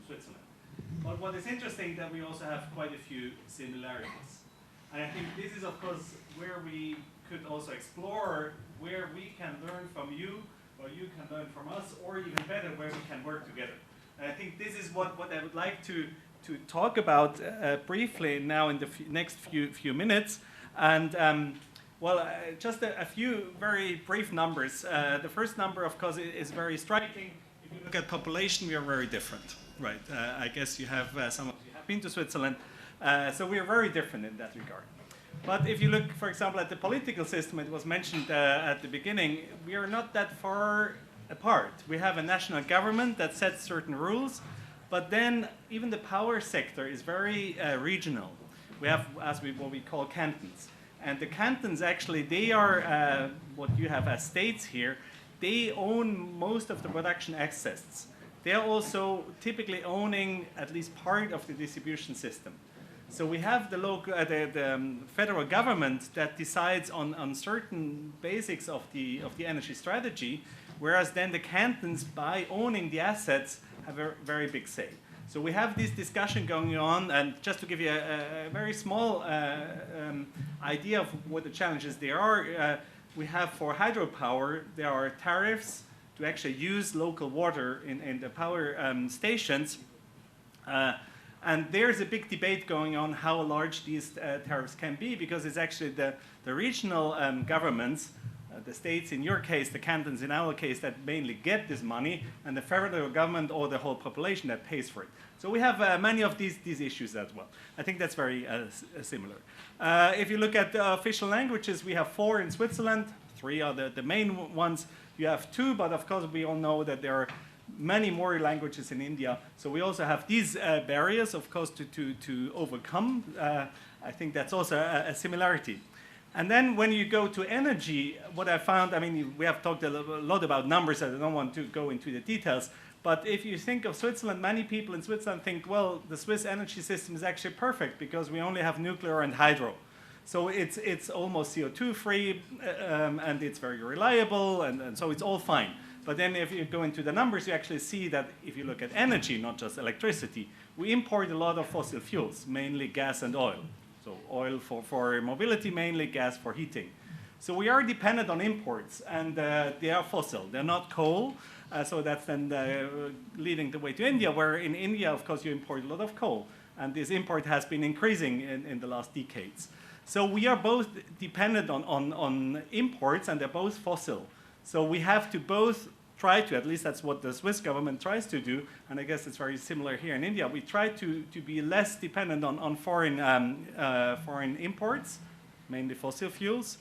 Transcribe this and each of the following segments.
Switzerland. But what is interesting that we also have quite a few similarities. And I think this is, of course, where we could also explore where we can learn from you, or you can learn from us, or even better, where we can work together. And I think this is what I would like to talk about briefly now in the next few minutes. And just a few very brief numbers. The first number, of course, is very striking. If you look at population, we are very different, right? I guess you have, some of you have been to Switzerland, so we are very different in that regard. But if you look, for example, at the political system, it was mentioned at the beginning, we are not that far apart. We have a national government that sets certain rules, but then even the power sector is very regional. We have, what we call cantons. And the cantons, actually, they are what you have as states here. They own most of the production assets. They're also typically owning at least part of the distribution system. So we have the local, the federal government that decides on certain basics of the energy strategy, whereas then the cantons, by owning the assets, have a very big say. So we have this discussion going on, and just to give you a very small idea of what the challenges there are, we have for hydropower, there are tariffs to actually use local water in the power stations. And there's a big debate going on how large these tariffs can be, because it's actually the regional governments, the states in your case, the cantons in our case, that mainly get this money, and the federal government or the whole population that pays for it. So we have many of these issues as well. I think that's very similar. If you look at the official languages, we have 4 in Switzerland. 3 are the main ones. You have 2, but of course we all know that there are many more languages in India. So we also have these barriers, of course, to overcome. I think that's also a similarity. And then when you go to energy, what I found, I mean, we have talked a lot about numbers, I don't want to go into the details, but if you think of Switzerland, many people in Switzerland think, well, the Swiss energy system is actually perfect because we only have nuclear and hydro. So it's almost CO2 free, and it's very reliable, and so it's all fine. But then if you go into the numbers, you actually see that if you look at energy, not just electricity, we import a lot of fossil fuels, mainly gas and oil. So oil for mobility, mainly gas for heating. So we are dependent on imports, and they are fossil. They're not coal. So that's then leading the way to India, where in India, of course, you import a lot of coal. And this import has been increasing in the last decades. So we are both dependent on imports, and they're both fossil. So we have to both try to, at least that's what the Swiss government tries to do, and I guess it's very similar here in India. We try to be less dependent on foreign imports, mainly fossil fuels,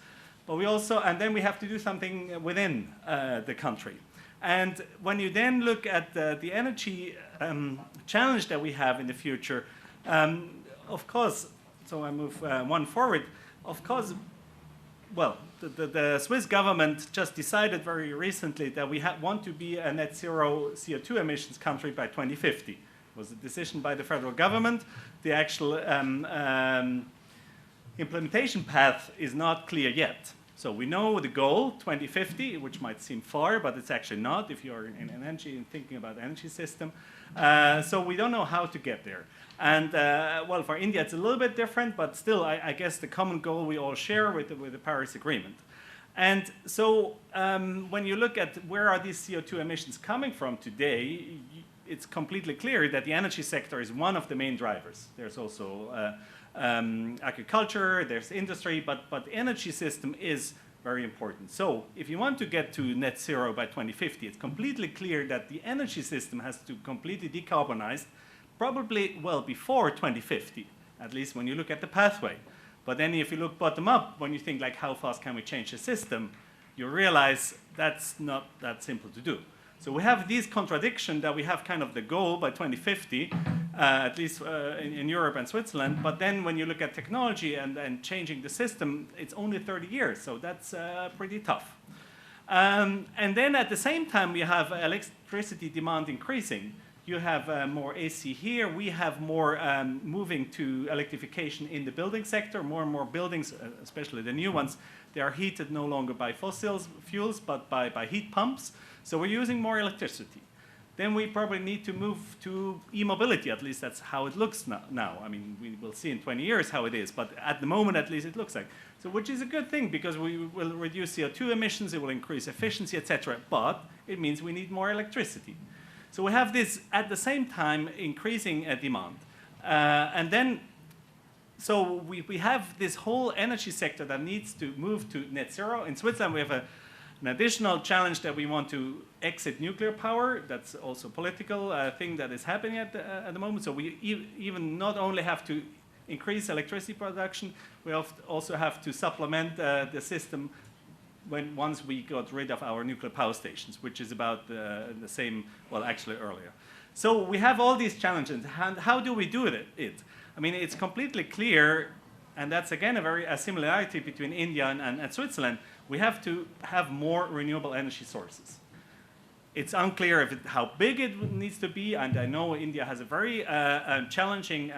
but we also, and then we have to do something within the country. And when you then look at the energy challenge that we have in the future, of course, so I move one forward, of course, well, the Swiss government just decided very recently that we want to be a net zero CO2 emissions country by 2050. It was a decision by the federal government. The actual implementation path is not clear yet. So we know the goal, 2050, which might seem far, but it's actually not if you're in energy and thinking about the energy system. So we don't know how to get there. And well, for India, it's a little bit different, but still, I guess the common goal we all share with the Paris Agreement. And so when you look at where are these CO2 emissions coming from today, it's completely clear that the energy sector is one of the main drivers. There's also agriculture, there's industry, but the energy system is very important. So if you want to get to net zero by 2050, it's completely clear that the energy system has to completely decarbonize, probably well before 2050, at least when you look at the pathway. But then if you look bottom up, when you think like how fast can we change the system, you realize that's not that simple to do. So we have this contradiction that we have kind of the goal by 2050, at least in Europe and Switzerland, but then when you look at technology and changing the system, it's only 30 years, so that's pretty tough. And then at the same time, we have electricity demand increasing. You have more AC here. We have more moving to electrification in the building sector. More and more buildings, especially the new ones, they are heated no longer by fossil fuels, but by heat pumps. So we're using more electricity. then we probably need to move to e-mobility. At least that's how it looks now. I mean, we will see in 20 years how it is, but at the moment, at least, it looks like. So, which is a good thing, because we will reduce CO2 emissions, it will increase efficiency, etc. But it means we need more electricity. So we have this, at the same time, increasing demand. And then, so we have this whole energy sector that needs to move to net zero. In Switzerland, we have an additional challenge that we want to exit nuclear power. That's also a political thing that is happening at the moment. So we even not only have to increase electricity production, we also have to supplement the system once we got rid of our nuclear power stations, which is about the same, well, actually earlier. So we have all these challenges. And how do we do it? I mean, it's completely clear, and that's again a similarity between India and Switzerland. We have to have more renewable energy sources. It's unclear how big it needs to be, and I know India has a very challenging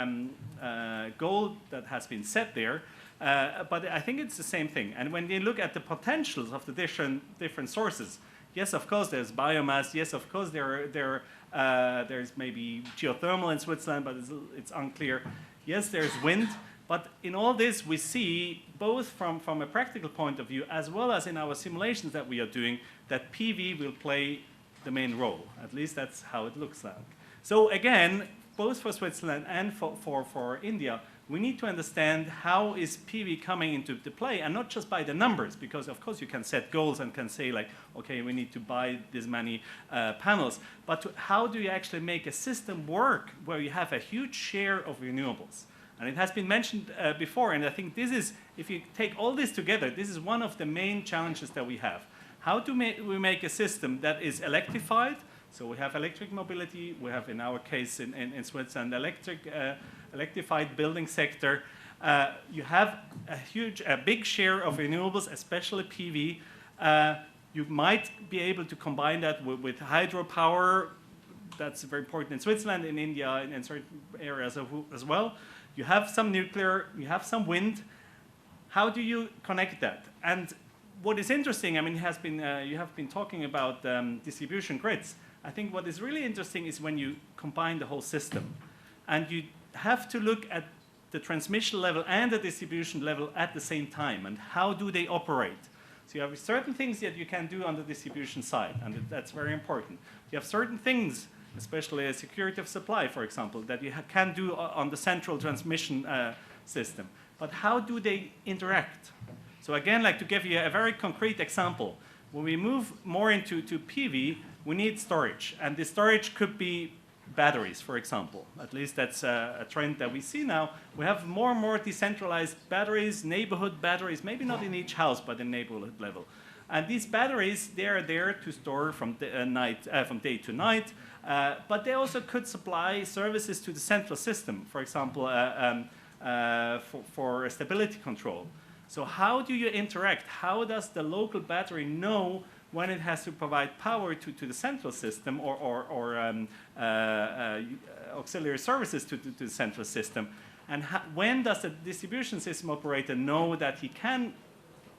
goal that has been set there, but I think it's the same thing. And when you look at the potentials of the different sources, yes, of course, there's biomass. Yes, of course, there's maybe geothermal in Switzerland, but it's unclear. Yes, there's wind. But in all this, we see, both from a practical point of view, as well as in our simulations that we are doing, that PV will play the main role. At least that's how it looks like. So again, both for Switzerland and for India, we need to understand how is PV coming into the play, and not just by the numbers, because of course you can set goals and can say like, okay, we need to buy this many panels, but how do you actually make a system work where you have a huge share of renewables? And it has been mentioned before, and I think this is, if you take all this together, this is one of the main challenges that we have. How do we make a system that is electrified? So we have electric mobility, we have, in our case in Switzerland, electrified building sector. You have a big share of renewables, especially PV. You might be able to combine that with hydropower. That's very important in Switzerland, in India, and in certain areas as well. You have some nuclear, you have some wind. How do you connect that? And what is interesting, I mean, you have been talking about distribution grids. I think what is really interesting is when you combine the whole system. And you have to look at the transmission level and the distribution level at the same time, and how do they operate. So you have certain things that you can do on the distribution side, and that's very important. You have certain things, especially a security of supply, for example, that you can do on the central transmission system. But how do they interact? So again, like to give you a very concrete example, when we move more into PV, we need storage. And the storage could be batteries, for example. At least that's a trend that we see now. We have more and more decentralized batteries, neighborhood batteries, maybe not in each house, but in neighborhood level. And these batteries, they are there to store from day to night, but they also could supply services to the central system, for example, for stability control. So how do you interact? How does the local battery know when it has to provide power to the central system or auxiliary services to the central system? And when does the distribution system operator know that he can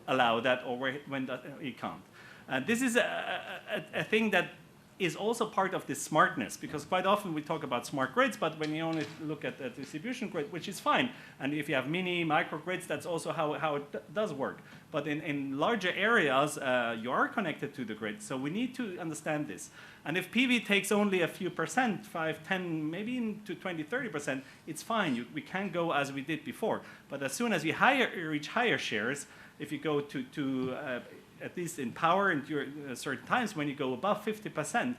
allow that, or when he can't? And this is a thing that is also part of this smartness, because quite often we talk about smart grids, but when you only look at the distribution grid, which is fine, and if you have mini, microgrids, that's also how it does work. But in larger areas, you are connected to the grid, so we need to understand this. And if PV takes only a few percent, 5, 10, maybe to 20, 30%, it's fine. We can go as we did before. But as soon as we reach higher shares, if you go to at least in power and during certain times, when you go above 50%,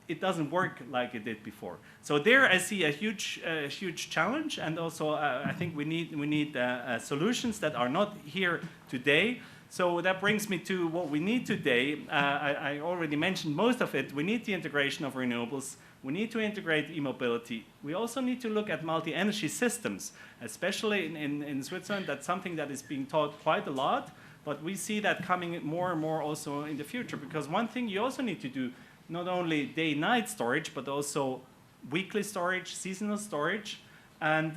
it doesn't work like it did before. So there I see a huge challenge, and also I think we need solutions that are not here today. So that brings me to what we need today. I already mentioned most of it. We need the integration of renewables. We need to integrate e-mobility. We also need to look at multi-energy systems, especially in Switzerland. That's something that is being taught quite a lot. But we see that coming more and more also in the future, because one thing you also need to do, not only day-night storage, but also weekly storage, seasonal storage, and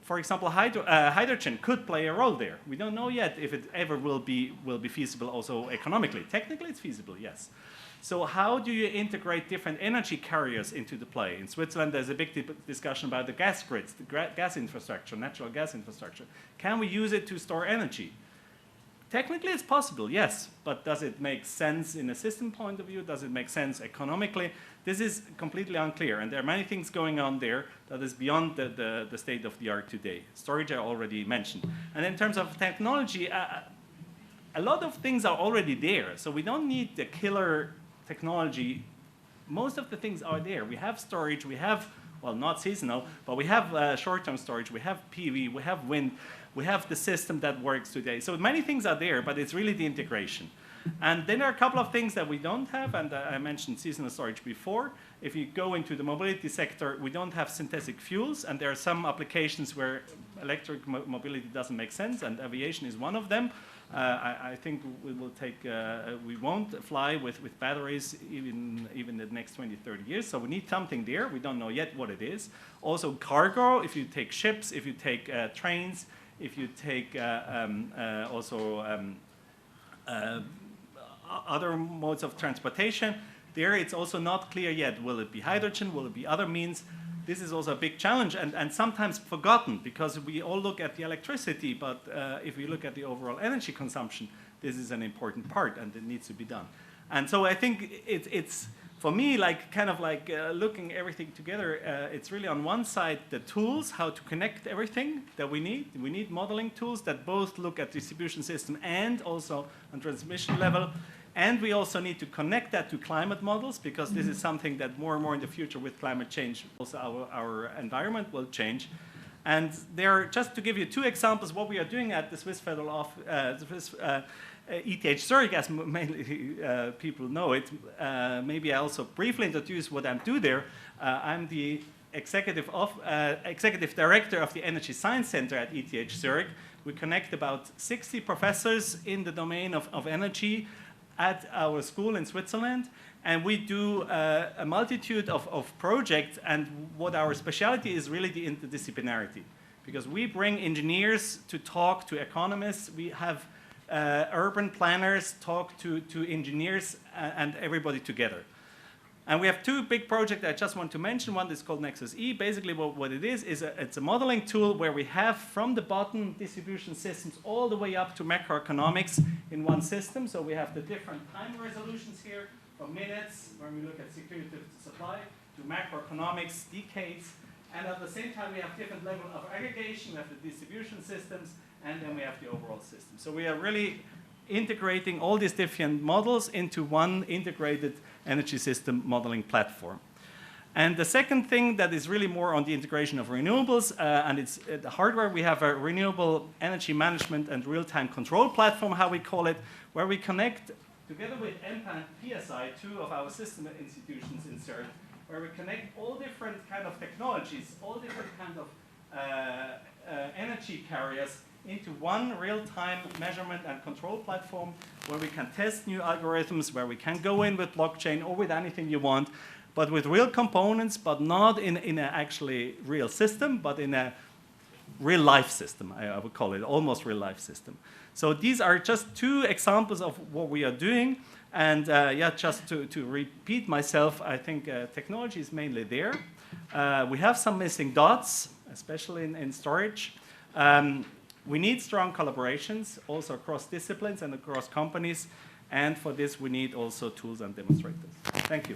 for example, hydrogen could play a role there. We don't know yet if it ever will be feasible also economically. Technically, it's feasible, yes. So how do you integrate different energy carriers into the play? In Switzerland, there's a big discussion about the gas grids, the gas infrastructure, natural gas infrastructure. Can we use it to store energy? Technically, it's possible, yes, but does it make sense in a system point of view? Does it make sense economically? This is completely unclear, and there are many things going on there that is beyond the state of the art today. Storage I already mentioned. And in terms of technology, a lot of things are already there, so we don't need the killer technology. Most of the things are there. We have storage, we have, well, not seasonal, but we have short-term storage, we have PV, we have wind, we have the system that works today. So many things are there, but it's really the integration. And then there are a couple of things that we don't have, and I mentioned seasonal storage before. If you go into the mobility sector, we don't have synthetic fuels, and there are some applications where electric mobility doesn't make sense, and aviation is one of them. I think we will take, we won't fly with batteries even in the next 20, 30 years. So we need something there. We don't know yet what it is. Also cargo, if you take ships, if you take trains, if you take other modes of transportation, there it's also not clear yet. Will it be hydrogen? Will it be other means? This is also a big challenge and sometimes forgotten because we all look at the electricity, but if we look at the overall energy consumption, this is an important part and it needs to be done. And so I think it's for me, like kind of like looking everything together, it's really on one side the tools, how to connect everything that we need. We need modeling tools that both look at distribution system and also on transmission level. And we also need to connect that to climate models because this is something that more and more in the future with climate change, also our environment will change. And there, just to give you two examples, what we are doing at the Swiss Federal ETH Zurich, as mainly people know it. Maybe I also briefly introduce what I do there. I'm the executive director of the Energy Science Center at ETH Zurich. We connect about 60 professors in the domain of energy at our school in Switzerland, and we do a multitude of projects, and what our specialty is really the interdisciplinarity, because we bring engineers to talk to economists, we have urban planners talk to engineers and everybody together. And we have two big projects I just want to mention. One is called Nexus E. Basically what it is it's a modeling tool where we have from the bottom distribution systems all the way up to macroeconomics in one system. So we have the different time resolutions here from minutes, when we look at security of supply, to macroeconomics, decades. And at the same time, we have different levels of aggregation. We have the distribution systems, and then we have the overall system. So we are really integrating all these different models into one integrated energy system modeling platform. And the second thing that is really more on the integration of renewables, and it's the hardware, we have a renewable energy management and real-time control platform, how we call it, where we connect, together with EMPA and PSI, two of our system institutions in Zurich, where we connect all different kind of technologies, all different kind of energy carriers into one real-time measurement and control platform where we can test new algorithms, where we can go in with blockchain or with anything you want, but with real components, but not in an actually real system, but in a real-life system, I would call it, almost real-life system. So these are just two examples of what we are doing. And yeah, just to repeat myself, I think technology is mainly there. We have some missing dots, especially in storage. We need strong collaborations, also across disciplines and across companies. And for this, we need also tools and demonstrators. Thank you.